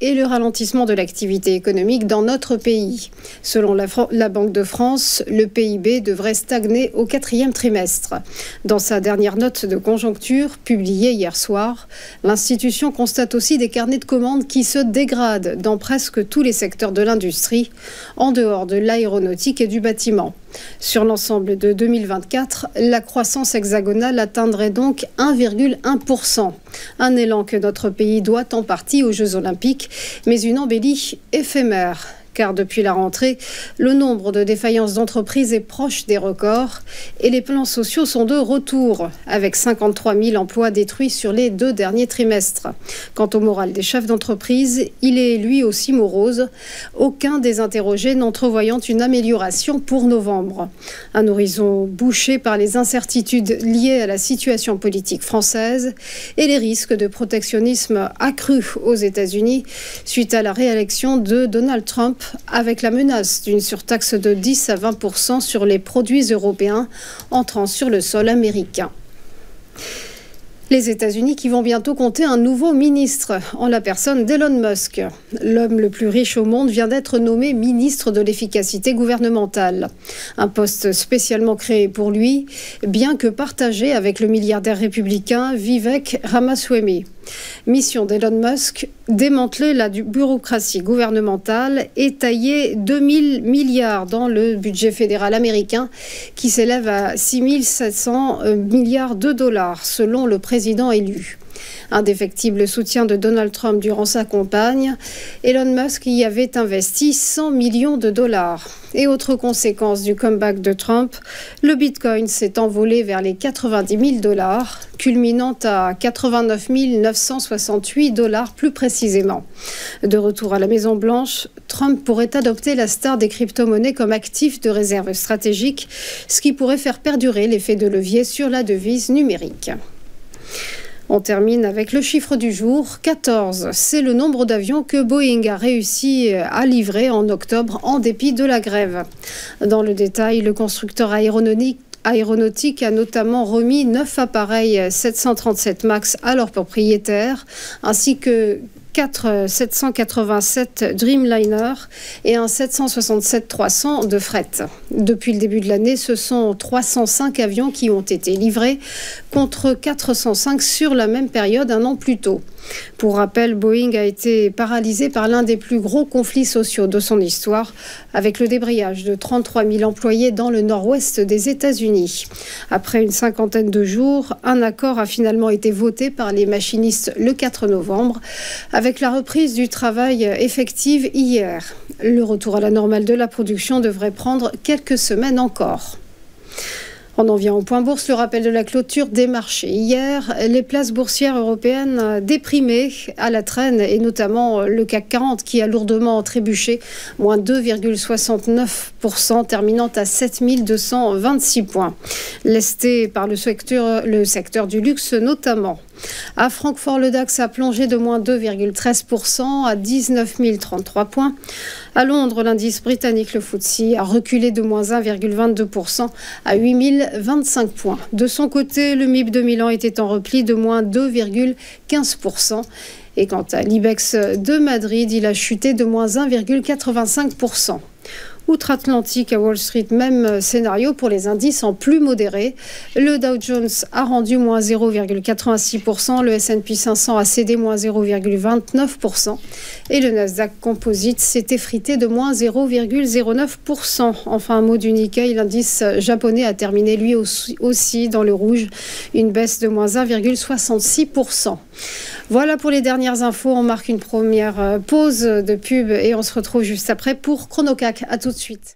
et le ralentissement de l'activité économique dans notre pays. Selon la Banque de France, le PIB devrait stagner au 4e trimestre. Dans sa dernière note de conjoncture, publiée hier soir, l'institution constate aussi des carnets de commandes qui se dégradent dans presque tous les secteurs de l'industrie, en dehors de l'aéronautique et du bâtiment. Sur l'ensemble de 2024, la croissance hexagonale atteindrait donc 1,1%. Un élan que notre pays doit en partie aux Jeux Olympiques, mais une embellie éphémère. Car depuis la rentrée, le nombre de défaillances d'entreprises est proche des records et les plans sociaux sont de retour, avec 53 000 emplois détruits sur les 2 derniers trimestres. Quant au moral des chefs d'entreprise, il est lui aussi morose, aucun des interrogés n'entrevoyant une amélioration pour novembre. Un horizon bouché par les incertitudes liées à la situation politique française et les risques de protectionnisme accru aux États-Unis suite à la réélection de Donald Trump, avec la menace d'une surtaxe de 10 à 20% sur les produits européens entrant sur le sol américain. Les États-Unis qui vont bientôt compter un nouveau ministre, en la personne d'Elon Musk. L'homme le plus riche au monde vient d'être nommé ministre de l'efficacité gouvernementale. Un poste spécialement créé pour lui, bien que partagé avec le milliardaire républicain Vivek Ramaswamy. Mission d'Elon Musk, démanteler la bureaucratie gouvernementale et tailler 2000 milliards dans le budget fédéral américain qui s'élève à 6700 milliards de dollars selon le président élu. Indéfectible soutien de Donald Trump durant sa campagne, Elon Musk y avait investi 100 millions de dollars. Et autre conséquence du comeback de Trump, le Bitcoin s'est envolé vers les 90 000 dollars, culminant à 89 968 dollars plus précisément. De retour à la Maison-Blanche, Trump pourrait adopter la star des crypto-monnaies comme actif de réserve stratégique, ce qui pourrait faire perdurer l'effet de levier sur la devise numérique. On termine avec le chiffre du jour, 14. C'est le nombre d'avions que Boeing a réussi à livrer en octobre en dépit de la grève. Dans le détail, le constructeur aéronautique a notamment remis 9 appareils 737 MAX à leurs propriétaires, ainsi que 4 787 Dreamliner et un 767-300 de fret. Depuis le début de l'année, ce sont 305 avions qui ont été livrés contre 405 sur la même période un an plus tôt. Pour rappel, Boeing a été paralysé par l'un des plus gros conflits sociaux de son histoire, avec le débrayage de 33 000 employés dans le nord-ouest des États-Unis. Après une cinquantaine de jours, un accord a finalement été voté par les machinistes le 4 novembre, avec la reprise du travail effective hier. Le retour à la normale de la production devrait prendre quelques semaines encore. On en vient au point bourse, le rappel de la clôture des marchés. Hier, les places boursières européennes déprimées à la traîne, et notamment le CAC 40 qui a lourdement trébuché, moins 2,69%, terminant à 7 226 points. Lesté par le secteur du luxe notamment. À Francfort, le DAX a plongé de moins 2,13% à 19 033 points. À Londres, l'indice britannique, le FTSE, a reculé de moins 1,22% à 8 025 points. De son côté, le MIB de Milan était en repli de moins 2,15%. Et quant à l'IBEX de Madrid, il a chuté de moins 1,85%. Outre-Atlantique, à Wall Street, même scénario pour les indices en plus modéré. Le Dow Jones a rendu moins 0,86%, le S&P 500 a cédé moins 0,29% et le Nasdaq Composite s'est effrité de moins 0,09%. Enfin, un mot du Nikkei, l'indice japonais a terminé lui aussi dans le rouge, une baisse de moins 1,66%. Voilà pour les dernières infos, on marque une première pause de pub et on se retrouve juste après pour Chronocac. À tout de suite.